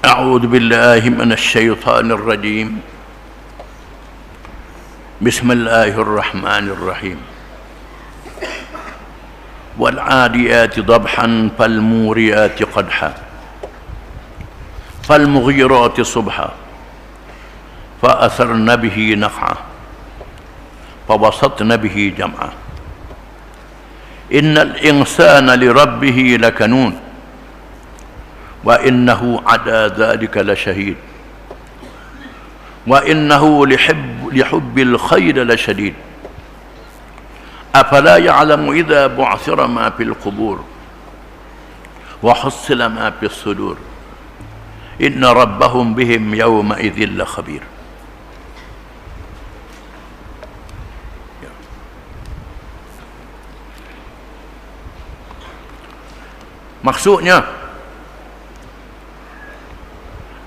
أعوذ بالله من الشيطان الرجيم. بسم الله الرحمن الرحيم. والعاديات ضبحا فالموريات قدحا فالمغيرات صبحا فأثرن به نقعا فوسطن به جمعا إن الإنسان لربه لكنون وإنه على ذلك لشهيد وإنه لحب الخير لشديد أفلا يعلم إذا بعثر ما في القبور وحصل ما في الصدور إن ربهم بهم يومئذ لخبير. Maksudnya,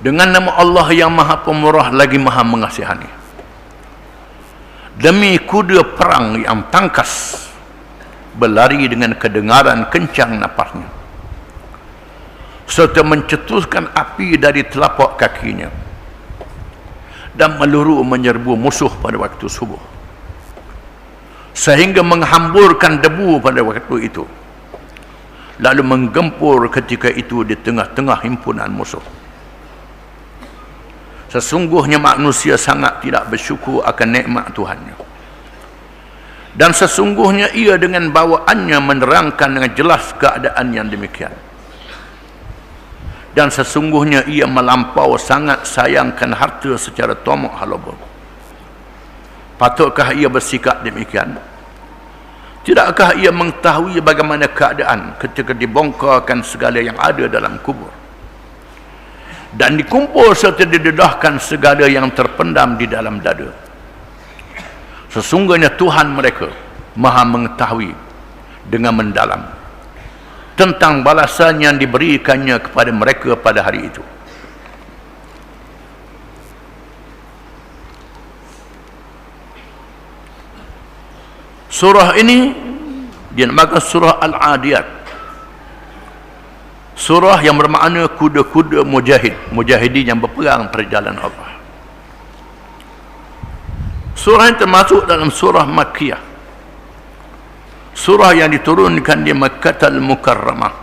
dengan nama Allah yang Maha Pemurah lagi Maha Mengasihani, demi kuda perang yang tangkas berlari dengan kedengaran kencang napasnya, serta mencetuskan api dari telapak kakinya dan meluru menyerbu musuh pada waktu subuh, sehingga menghamburkan debu pada waktu itu, lalu menggempur ketika itu di tengah-tengah himpunan musuh. Sesungguhnya manusia sangat tidak bersyukur akan nikmat Tuhannya, dan sesungguhnya ia dengan bawaannya menerangkan dengan jelas keadaan yang demikian, dan sesungguhnya ia melampau sangat sayangkan harta secara tomok halobor. Patutkah ia bersikap demikian? Tidakkah ia mengetahui bagaimana keadaan ketika dibongkarkan segala yang ada dalam kubur dan dikumpul serta didedahkan segala yang terpendam di dalam dada? Sesungguhnya Tuhan mereka Maha mengetahui dengan mendalam tentang balasan yang diberikannya kepada mereka pada hari itu. Surah ini dinamakan surah Al-Adiyat, surah yang bermakna kuda-kuda mujahidin yang berperang perjalanan Allah. Surah ini termasuk dalam surah Makkiyah, surah yang diturunkan di Makkah Al-Mukarramah,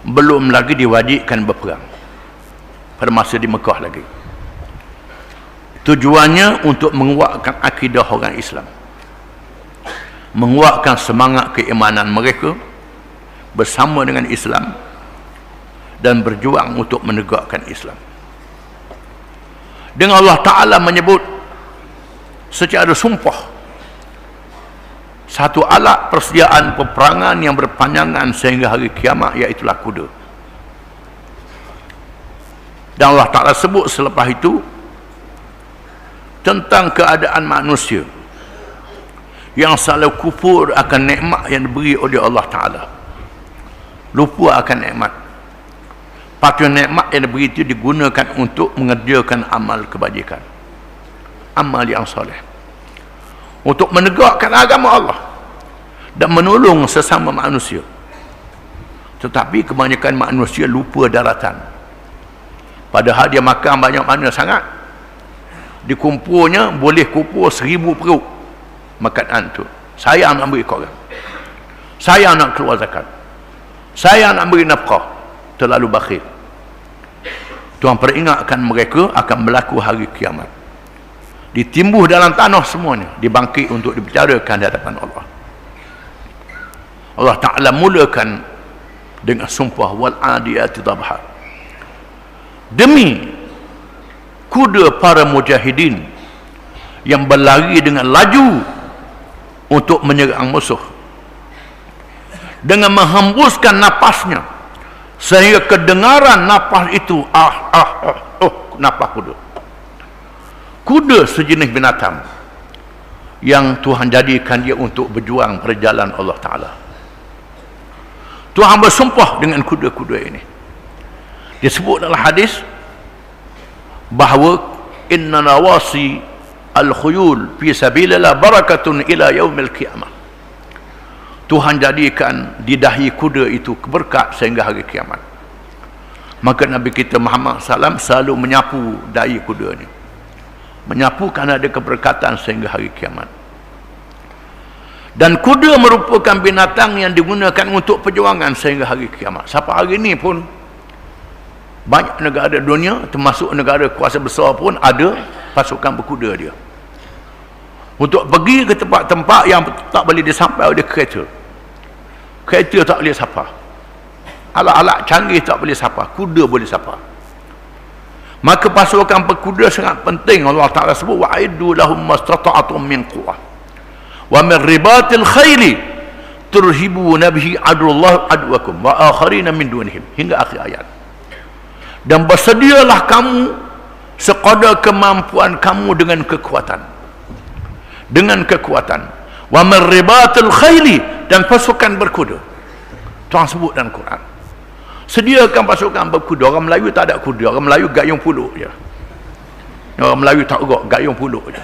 belum lagi diwajibkan berperang pada masa di Mekah lagi. Tujuannya untuk menguatkan akidah orang Islam, menguatkan semangat keimanan mereka bersama dengan Islam dan berjuang untuk menegakkan Islam. Dengan Allah Ta'ala menyebut secara sumpah satu alat persediaan peperangan yang berpanjangan sehingga hari kiamat, iaitulah kuda. Dan Allah Ta'ala sebut selepas itu tentang keadaan manusia yang selalu kufur akan nikmat yang diberi oleh Allah Ta'ala, lupa akan nikmat. Patutnya nikmat yang diberi itu digunakan untuk mengerjakan amal kebajikan, amal yang soleh, untuk menegakkan agama Allah dan menolong sesama manusia. Tetapi kebanyakan manusia lupa daratan, padahal dia makan banyak mana sangat, dikumpulnya boleh kumpul 1000 perut makanan tu. Saya nak beri korang, saya nak keluar zakat, saya nak beri nafkah, terlalu bakhil. Tuhan peringatkan mereka akan berlaku hari kiamat, ditimbuh dalam tanah semuanya, dibangkit untuk dibicarakan di hadapan Allah. Allah Ta'ala mulakan dengan sumpah wal adiyati dhabha, demi kuda para mujahidin yang berlari dengan laju untuk menyerang musuh, dengan menghembuskan napasnya sehingga kedengaran napas itu napas kuda. Kuda sejenis binatang yang Tuhan jadikan dia untuk berjuang perjalanan Allah Ta'ala. Tuhan bersumpah dengan kuda-kuda ini. Disebut dalam hadis bahawa inna nawasi al-khuyul fi sabilillah barakatun ila yaumil qiyamah. Tuhan jadikan di dahi kuda itu berkat sehingga hari kiamat. Maka Nabi kita Muhammad SAW selalu menyapu dai kuda ni. Menyapu kerana ada keberkatan sehingga hari kiamat. Dan kuda merupakan binatang yang digunakan untuk perjuangan sehingga hari kiamat. Sampai hari ini pun banyak negara dunia, termasuk negara kuasa besar pun ada pasukan berkuda dia. Untuk pergi ke tempat-tempat yang tak boleh disampai oleh kereta. Kereta tak boleh sapa. Alat-alat canggih tak boleh sapa. Kuda boleh sapa. Maka pasukan berkuda sangat penting. Allah Ta'ala sebut wa'iddu lahum mastata'atum min quwwah wa min ribatil khayli turhibuna bihi adullah adwakum wa akharina min dunihim, hingga akhir ayat. Dan bersedialah kamu sekadar kemampuan kamu dengan kekuatan. Wa min ribatil khayli, dan pasukan berkuda. Tuhan sebut dalam Quran. Sediakan pasukan berkuda. Orang Melayu tak ada kuda. Orang Melayu gayung puluk je. Orang Melayu tak urut, gayung puluk je.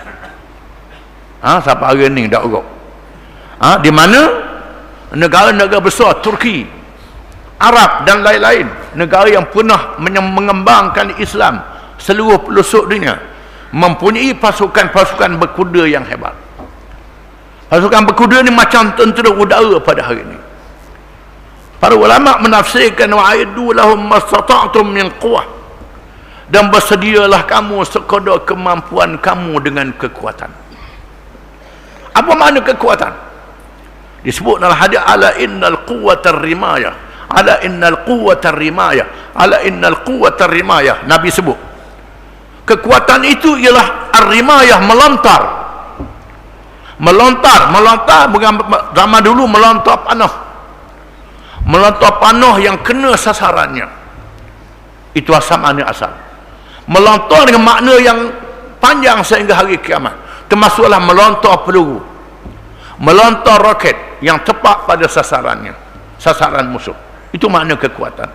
Sampai hari ni tak urut. Di mana negara-negara besar, Turki, Arab dan lain-lain, negara yang pernah mengembangkan Islam seluruh pelosok dunia, mempunyai pasukan-pasukan berkuda yang hebat. Pasukan berkuda ni macam tentera udara pada hari ini. Para ulama menafsirkan wa'iddu lahum mastata'tum min quwwah, dan bersedialah kamu sekadar kemampuan kamu dengan kekuatan. Apa makna kekuatan? Disebut dalam hadis ala innal quwwatar rimayah, ala innal quwwatar rimayah, ala innal quwwatar rimayah. Nabi sebut kekuatan itu ialah ar-rimayah, melontar zaman dulu melontar panah yang kena sasarannya. Itu asal makna asal. Melontar dengan makna yang panjang sehingga hari kiamat. Termasuklah melontar peluru, melontar roket yang tepat pada sasarannya, sasaran musuh. Itu makna kekuatan.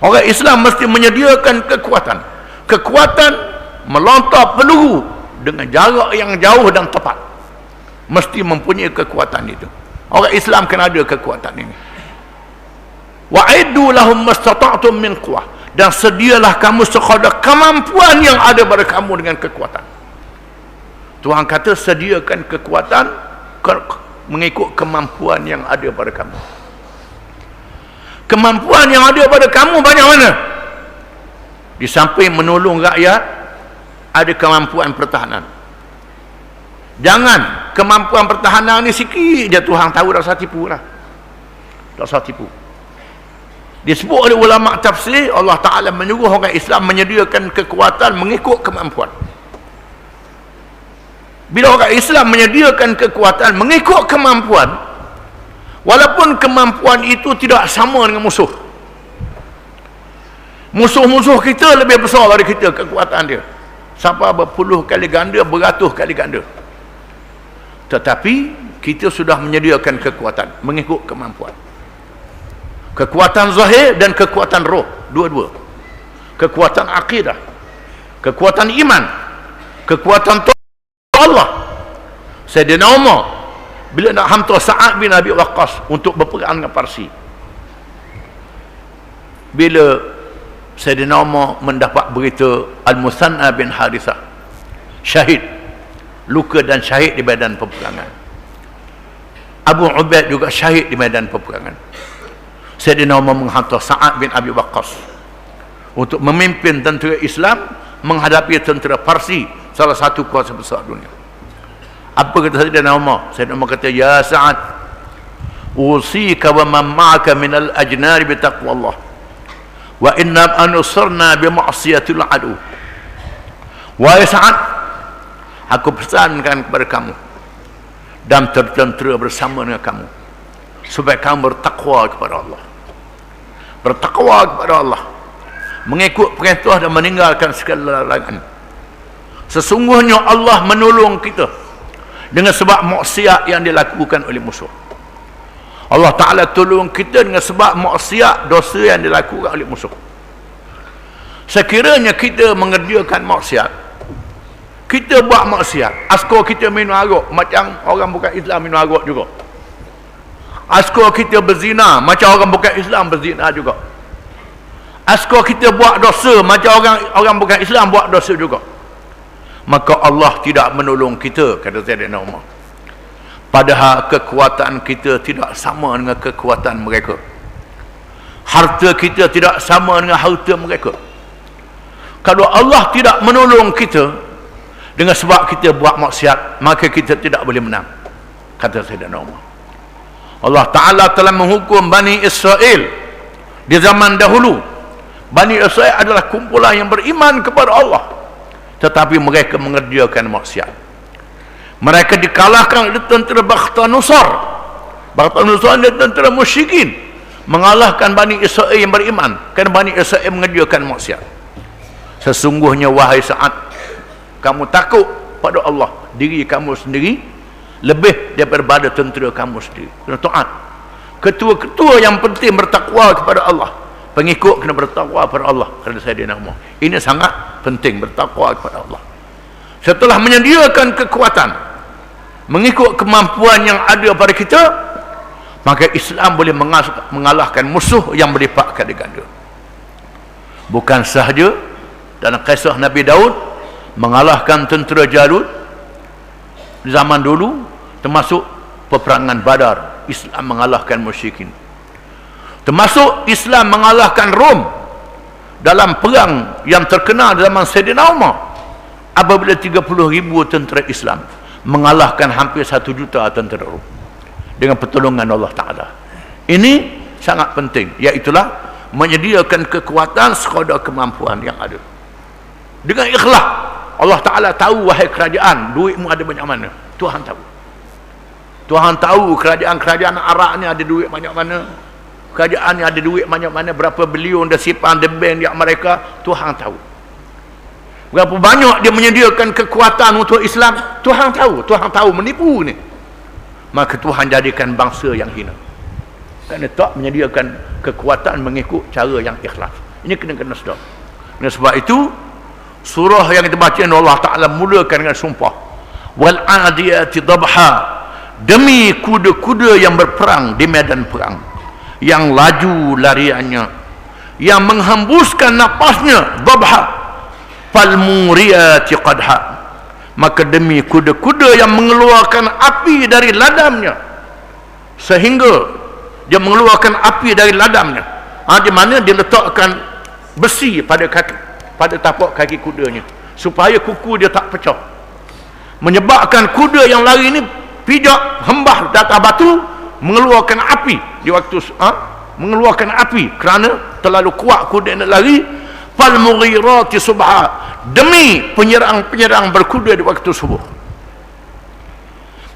Orang Islam mesti menyediakan kekuatan melontar peluru dengan jarak yang jauh dan tepat. Mesti mempunyai kekuatan itu. Orang Islam kena ada kekuatan ini. Wa'iddu lahum mastata'tum min quwwah, dan sedialah kamu sekadar kemampuan yang ada pada kamu dengan kekuatan. Tuhan kata sediakan kekuatan mengikut kemampuan yang ada pada kamu. Kemampuan yang ada pada kamu banyak mana? Di samping menolong rakyat, ada kemampuan pertahanan. Jangan kemampuan pertahanan ni sikit je Tuhan tahu, tak usah tipu lah. Tak usah tipu. Disebut oleh ulama tafsir, Allah Ta'ala menyuruh orang Islam menyediakan kekuatan mengikut kemampuan. Bila orang Islam menyediakan kekuatan mengikut kemampuan, walaupun kemampuan itu tidak sama dengan musuh. Musuh-musuh kita lebih besar dari kita kekuatan dia. Sampai berpuluh kali ganda, beratus kali ganda. Tetapi kita sudah menyediakan kekuatan mengikut kemampuan. Kekuatan zahir dan kekuatan roh, dua-dua. Kekuatan akidah, kekuatan iman, kekuatan Allah. Sayyidina Umar bila nak hantar Sa'ad bin Abi Waqqas untuk berperang dengan Parsi, bila Sayyidina Umar mendapat berita Al-Musanna bin Harithah syahid, luka dan syahid di medan peperangan, Abu Ubaid juga syahid di medan peperangan, Sayyidina Umar menghantar Sa'ad bin Abi Waqqas untuk memimpin tentera Islam menghadapi tentera Parsi, salah satu kuasa besar dunia. Apa kata Sayyidina Umar? Sayyidina Umar kata, ya Sa'ad, usika wa man ma'aka minal ajnari bi taqwallah wa inna anusarna bi ma'siyatil adu. Wahai Sa'ad, aku pesankan kepada kamu dan tentera bersama dengan kamu supaya kamu bertakwa kepada Allah. Bertakwa kepada Allah, mengikut perintah dan meninggalkan segala larangan. Sesungguhnya Allah menolong kita dengan sebab maksiat yang dilakukan oleh musuh. Allah Ta'ala tolong kita dengan sebab maksiat, dosa yang dilakukan oleh musuh. Sekiranya kita mengerjakan maksiat, kita buat maksiat, askar kita minum arak, macam orang bukan Islam minum arak juga. Askar kita berzina, macam orang bukan Islam berzina juga. askar kita buat dosa macam orang bukan Islam buat dosa juga, maka Allah tidak menolong kita, kata Sayyidina Umar. Padahal kekuatan kita tidak sama dengan kekuatan mereka, harta kita tidak sama dengan harta mereka. Kalau Allah tidak menolong kita dengan sebab kita buat maksiat, maka kita tidak boleh menang, kata Sayyidina Umar. Allah Ta'ala telah menghukum Bani Israel di zaman dahulu. Bani Israel adalah kumpulan yang beriman kepada Allah, tetapi mereka mengerjakan maksiat. Mereka dikalahkan oleh tentera Bakhtanusar. Bakhtanusar adalah tentera musyrikin, mengalahkan Bani Israel yang beriman kerana Bani Israel mengerjakan maksiat. Sesungguhnya wahai Sa'ad, kamu takut pada Allah diri kamu sendiri lebih daripada tentera kamu sendiri. Kena taat. Ketua-ketua yang penting bertakwa kepada Allah, pengikut kena bertakwa kepada Allah, kata Sayyidina Umar. Ini sangat penting, bertakwa kepada Allah. Setelah menyediakan kekuatan mengikut kemampuan yang ada pada kita, maka Islam boleh mengalahkan musuh yang berlipat kali ganda. Bukan sahaja dalam kisah Nabi Daud mengalahkan tentera Jalut di zaman dulu, termasuk peperangan Badar, Islam mengalahkan musyrikin. Termasuk Islam mengalahkan Rom dalam perang yang terkenal zaman Sayyidina Umar, apabila 30,000 tentera Islam mengalahkan hampir 1 juta tentera Rom dengan pertolongan Allah Ta'ala. Ini sangat penting, iaitulah menyediakan kekuatan sekadar kemampuan yang ada dengan ikhlas. Allah Ta'ala tahu, wahai kerajaan, duitmu ada banyak mana. Tuhan tahu. Tuhan tahu kerajaan-kerajaan Arab ni ada duit banyak mana, kerajaan ni ada duit banyak mana, berapa bilion dah simpan di bank yang mereka. Tuhan tahu. Berapa banyak dia menyediakan kekuatan untuk Islam, Tuhan tahu. Tuhan tahu menipu ni. Maka Tuhan jadikan bangsa yang hina kerana tak menyediakan kekuatan mengikut cara yang ikhlas. Ini kena sedar. Oleh sebab itu, surah yang kita baca Allah Ta'ala mulakan dengan sumpah, wal adiyati dhabha, demi kuda-kuda yang berperang di medan perang, yang laju lariannya, yang menghembuskan napasnya, dhabha, fal muriyati qadha, maka demi kuda-kuda yang mengeluarkan api dari ladamnya, sehingga dia mengeluarkan api dari ladamnya. Di mana dia letakkan besi pada kaki, pada tapak kaki kudanya, supaya kuku dia tak pecah, menyebabkan kuda yang lari ni pijak hembah di atas batu, mengeluarkan api di waktu mengeluarkan api kerana terlalu kuat kuda nak lari. Fal mughirati subha, demi penyerang-penyerang berkuda di waktu subuh.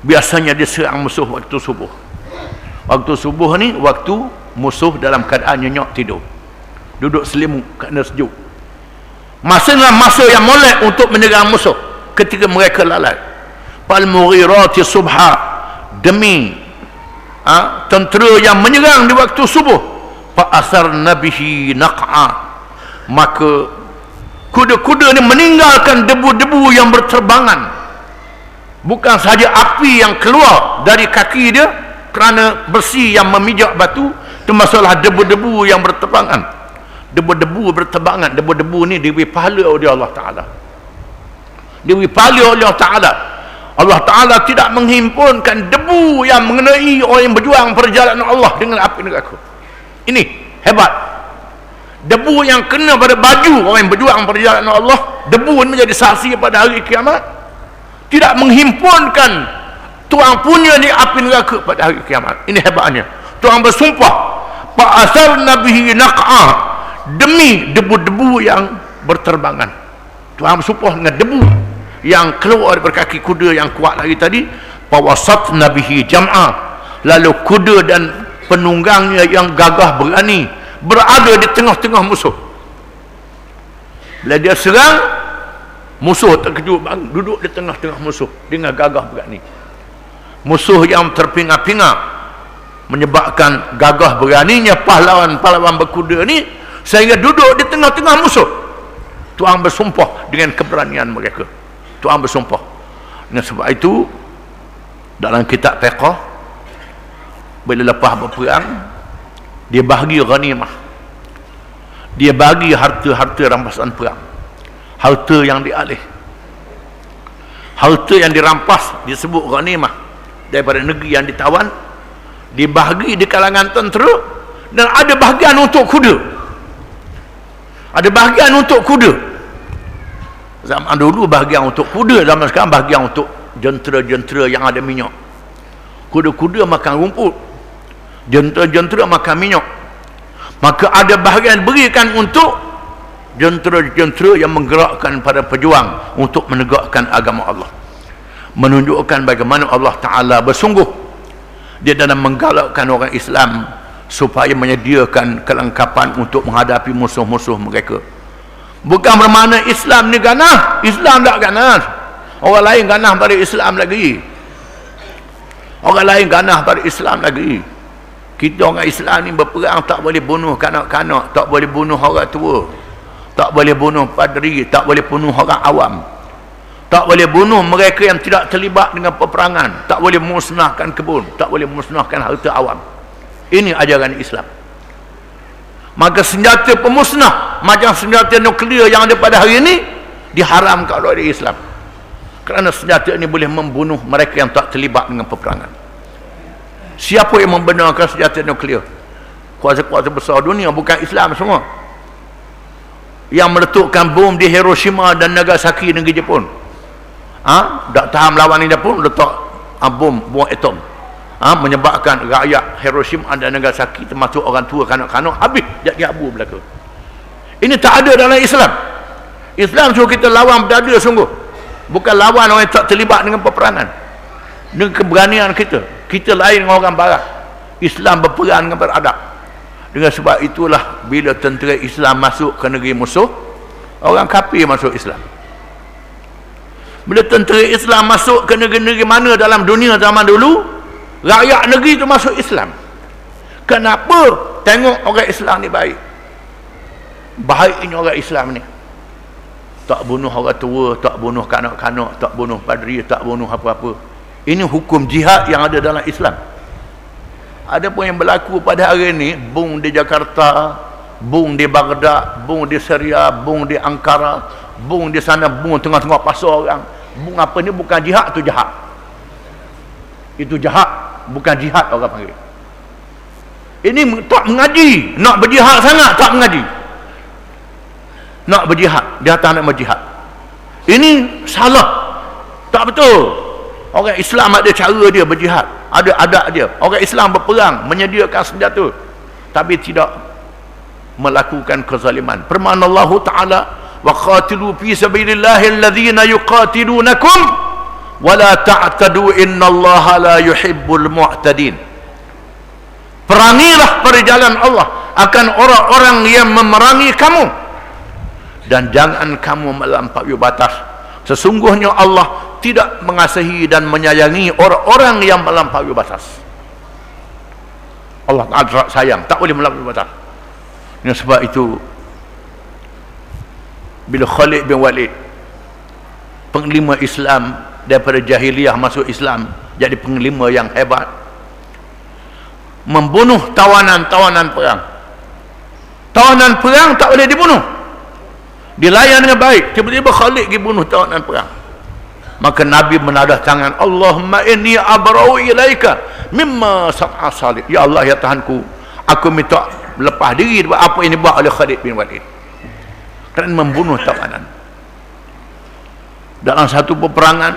Biasanya dia serang musuh waktu subuh. Waktu subuh ni waktu musuh dalam keadaan nyenyak tidur, duduk selimut kerana sejuk. Masa yang molek untuk menyerang musuh ketika mereka lalai. Fal mughirati subha, demi tentera yang menyerang di waktu subuh. Fa asarna bihi naq'a, maka kuda-kuda ni meninggalkan debu-debu yang berterbangan. Bukan sahaja api yang keluar dari kaki dia kerana besi yang memijak batu, termasuklah debu-debu yang berterbangan. Debu-debu berterbangan. Debu-debu ni diberi pahala oleh Allah Ta'ala, diberi pahala oleh Allah Ta'ala. Allah Ta'ala tidak menghimpunkan debu yang mengenai orang yang berjuang perjalanan Allah dengan api neraka. Ini hebat. Debu yang kena pada baju orang yang berjuang perjalanan Allah, debu ini menjadi saksi pada hari kiamat, tidak menghimpunkan Tuhan punya di api neraka pada hari kiamat. Ini hebatnya. Tuhan bersumpah, fa'asarna bihi naq'a, demi debu-debu yang berterbangan. Tuhan bersumpah dengan debu yang keluar dari kaki kuda yang kuat lagi tadi. Fawasatna bihi jam'a, lalu kuda dan penunggangnya yang gagah berani berada di tengah-tengah musuh. Bila dia serang, musuh terkejut, duduk di tengah-tengah musuh dengan gagah berani. Musuh yang terpinga-pinga, menyebabkan gagah beraninya pahlawan-pahlawan berkuda ni sehingga duduk di tengah-tengah musuh. Tuhan bersumpah dengan keberanian mereka. Tuhan bersumpah. Dengan sebab itu, dalam kitab fiqh, bila lepas berperang, dia bahagi ghanimah, dia bagi harta-harta rampasan perang, harta yang dialih, harta yang dirampas disebut ghanimah daripada negeri yang ditawan, dibahagi di kalangan tentera, dan ada bahagian untuk kuda, ada bahagian untuk kuda. Zaman dulu bahagian untuk kuda, zaman sekarang bahagian untuk jentera-jentera yang ada minyak. Kuda-kuda makan rumput, jentera-jentera makan minyak. Maka ada bahagian berikan untuk jentera-jentera yang menggerakkan para pejuang untuk menegakkan agama Allah, menunjukkan bagaimana Allah Ta'ala bersungguh dia dalam menggalakkan orang Islam supaya menyediakan kelengkapan untuk menghadapi musuh-musuh mereka. Bukan bermakna Islam ni ganah, Islam tak ganah. Orang lain ganah pada Islam lagi, orang lain ganah pada Islam lagi. Kita orang Islam ni berperang, tak boleh bunuh kanak-kanak, tak boleh bunuh orang tua, tak boleh bunuh padri, tak boleh bunuh orang awam, tak boleh bunuh mereka yang tidak terlibat dengan peperangan, tak boleh musnahkan kebun, tak boleh musnahkan harta awam. Ini ajaran Islam. Maka senjata pemusnah macam senjata nuklear yang ada pada hari ini diharamkan oleh Islam, kerana senjata ini boleh membunuh mereka yang tak terlibat dengan peperangan. Siapa yang membenarkan senjata nuklear? Kuasa-kuasa besar dunia, bukan Islam semua, yang meletukkan bom di Hiroshima dan Nagasaki, negeri Jepun. Tak tahan melawan ini pun letak bom atom, menyebabkan rakyat Hiroshima dan Nagasaki termasuk orang tua, kanak-kanak habis jadi abu belaka. Ini tak ada dalam Islam. Islam suruh kita lawan berdada sungguh, bukan lawan orang yang tak terlibat dengan peperangan. Dengan keberanian kita, kita lain dengan orang barat. Islam berperang dengan beradab. Dengan sebab itulah bila tentera Islam masuk ke negeri musuh, orang kafir masuk Islam. Bila tentera Islam masuk ke negeri-negeri mana dalam dunia zaman dulu, rakyat negeri itu masuk Islam. Kenapa? Tengok orang Islam ni baik. Baiknya orang Islam ni, tak bunuh orang tua, tak bunuh kanak-kanak, tak bunuh padri, tak bunuh apa-apa. Ini hukum jihad yang ada dalam Islam. Ada pun yang berlaku pada hari ini, bom di Jakarta, bom di Baghdad, bom di Syria, bom di Ankara, bom di sana, bom tengah-tengah pasar orang. Bom apa ni? Bukan jihad, tu jahat. Itu jahat, bukan jihad orang panggil. Ini tak mengaji, nak berjihad sangat tak mengaji. Nak berjihad, dia tak nak berjihad. Ini salah, tak betul. Orang Islam ada cara dia berjihad, ada adab dia. Orang Islam berperang, menyediakan senjata, tapi tidak melakukan kezaliman. Firman Allah Ta'ala, wa qatilu fi sabilillahi alladhina yuqatilunakum wa la ta'tadu innallaha la yuhibbul mu'tadin. Perangilah pada jalan Allah akan orang-orang yang memerangi kamu, dan jangan kamu melampaui batas. Sesungguhnya Allah tidak mengasihi dan menyayangi orang-orang yang melampaui batas. Allah Ta'ala sayang, tak boleh melampaui batas. Dengan sebab itu, bila Khalid bin Walid, penglima Islam daripada jahiliyah masuk Islam, jadi penglima yang hebat, membunuh tawanan-tawanan perang. Tawanan perang tak boleh dibunuh, dilayan dengan baik. Tiba-tiba Khalid pergi bunuh tawanan perang. Maka Nabi menadah tangan, Allahumma inni abra'u ilaika mimma sana'a Salib. Ya Allah, ya Tuhanku, aku minta lepas diri daripada apa yang dibuat oleh Khalid bin Walid, kerana membunuh tawanan. Dalam satu peperangan,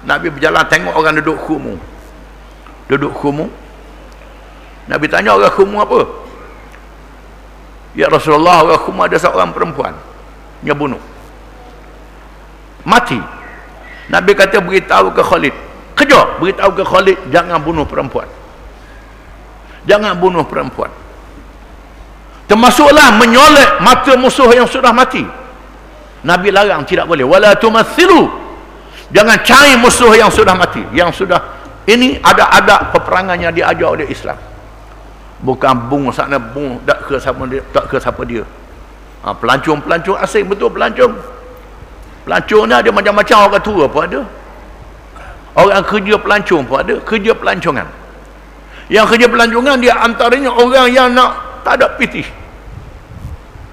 Nabi berjalan tengok orang duduk khumu. Duduk khumu. Nabi tanya, orang khumu apa? Ya Rasulullah, orang khumu ada seorang perempuan yang bunuh, mati. Nabi kata, beritahu ke Khalid, kejar, beritahu ke Khalid, jangan bunuh perempuan, jangan bunuh perempuan. Termasuklah menyolek mata musuh yang sudah mati. Nabi larang, tidak boleh. Wala tumathilu, jangan cari musuh yang sudah mati, yang sudah. Ini ada adab peperangan yang diajar oleh Islam. Bukan bung sana bung, tak ke siapa dia, tak ke siapa dia. Pelancong asing, betul pelancong. Pelancong ni ada macam-macam, orang tua pun ada, orang kerja pelancong pun ada, kerja pelancongan. Yang kerja pelancongan dia antaranya orang yang nak tak ada pitih,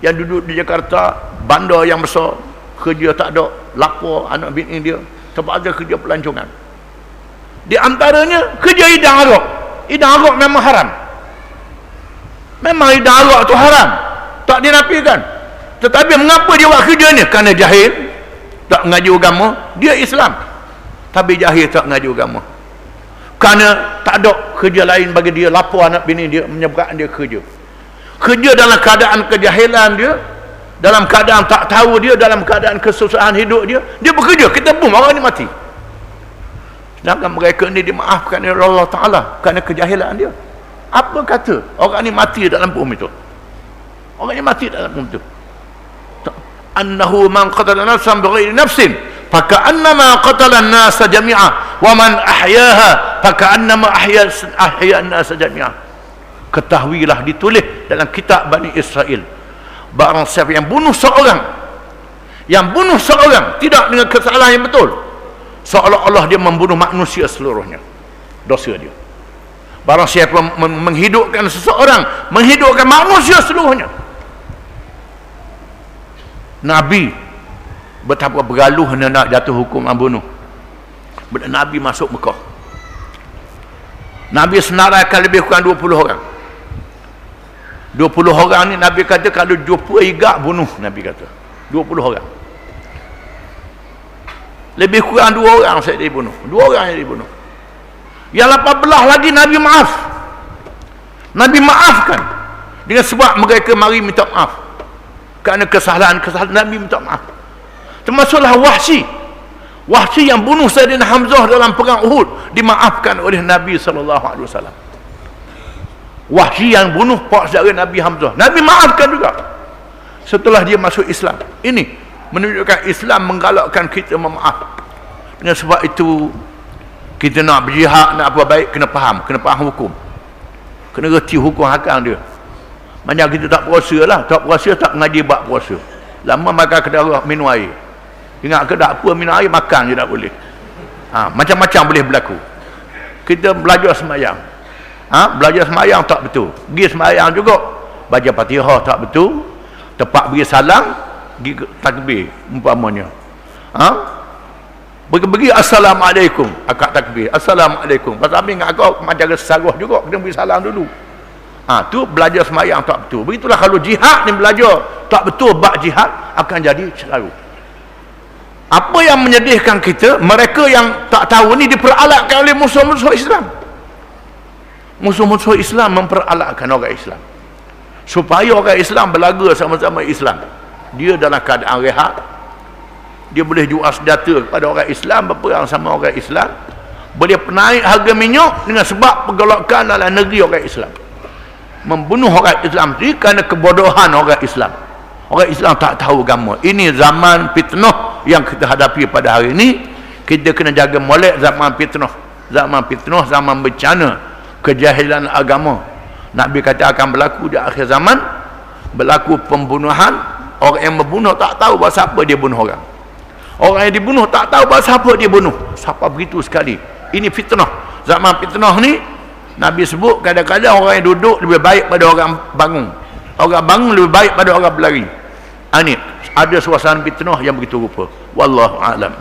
yang duduk di Jakarta, bandar yang besar, kerja tak ada, lapor anak bini dia, terpaksa kerja pelancongan. Di antaranya kerja hidang arak. Hidang arak memang haram. Memang hidang arak tu haram, tak dinafikan. Tetapi mengapa dia buat kerja ni? Kerana jahil, tak mengaji agama. Dia Islam tapi jahil, tak mengaji agama. Kerana tak ada kerja lain bagi dia, lapor anak bini dia, menyebabkan dia kerja dalam keadaan kejahilan dia, dalam keadaan tak tahu dia, dalam keadaan kesusahan hidup dia bekerja, kita boom, orang ni mati. Sedangkan mereka ni dimaafkan oleh Allah Ta'ala kerana kejahilan dia. Apa kata orang ni mati dalam bumi itu? Orang ni mati dalam bumi itu. Annahu man qatala nafsan bighairi nafsin faka'annama qatala an-nasa jami'a wa man ahyaha faka'annama ahya an-nasa jami'a. Ketahuilah, ditulis dalam kitab Bani Israel, barang siapa yang bunuh seorang tidak dengan kesalahan yang betul, seolah-olah dia membunuh manusia seluruhnya, dosa dia. Barang siapa menghidupkan seseorang, menghidupkan manusia seluruhnya. Nabi betapa bergaluh nak jatuh hukum bunuh. Bila Nabi masuk Mekah, Nabi senaraikan lebih kurang 20 orang. 20 orang ni Nabi kata kalau jumpa igak bunuh, Nabi kata 20 orang. Lebih kurang 2 orang saya dibunuh, 2 orang yang dibunuh. Yang 18 lagi Nabi maaf. Nabi maafkan dengan sebab mereka mari minta maaf kerana kesalahan Nabi minta maaf. Termasuklah Wahsy yang bunuh Sayyidina Hamzah dalam perang Uhud, dimaafkan oleh Nabi SAW. Wahsy yang bunuh pak saudara Nabi Hamzah, Nabi maafkan juga setelah dia masuk Islam. Ini menunjukkan Islam menggalakkan kita memaaf. Dengan sebab itu kita nak berjihad, nak apa baik, kena faham hukum, kena reti hukum hakam dia. Macam kita tak puasa, tak mengaji bab puasa, lama makan kedara minum air, ingat ke tak apa, minum air makan je tak boleh. Macam-macam boleh berlaku. Kita belajar semayang, belajar semayang tak betul, pergi semayang juga baca Fatihah tak betul, tepat beri salam, pergi takbir umpamanya, pergi assalamualaikum, akak takbir assalamualaikum, pasal ambil ingat kau macam kesarah juga, kena beri salam dulu. Tu belajar semayang tak betul. Begitulah kalau jihad ni belajar tak betul, bab jihad akan jadi selalu. Apa yang menyedihkan kita, mereka yang tak tahu ni diperalatkan oleh musuh-musuh Islam. Musuh-musuh Islam memperalatkan orang Islam supaya orang Islam berlaga sama-sama Islam. Dia dalam keadaan rehat, dia boleh jual senjata kepada orang Islam, berperang sama orang Islam, boleh naik harga minyak dengan sebab pergolakan dalam negeri orang Islam, membunuh orang Islam sendiri kerana kebodohan orang Islam. Orang Islam tak tahu agama. Ini zaman fitnah yang kita hadapi pada hari ini. Kita kena jaga molek zaman fitnah, zaman bencana kejahilan agama. Nabi kata akan berlaku di akhir zaman, berlaku pembunuhan. Orang yang membunuh tak tahu pasal apa dia bunuh orang. Orang yang dibunuh tak tahu pasal apa dia bunuh. Siapa begitu sekali. Ini fitnah. Zaman fitnah ni Nabi sebut kadang-kadang orang yang duduk lebih baik pada orang bangun. Orang bangun lebih baik pada orang berlari. Ini ada suasana fitnah yang begitu rupa. Wallahu a'lam.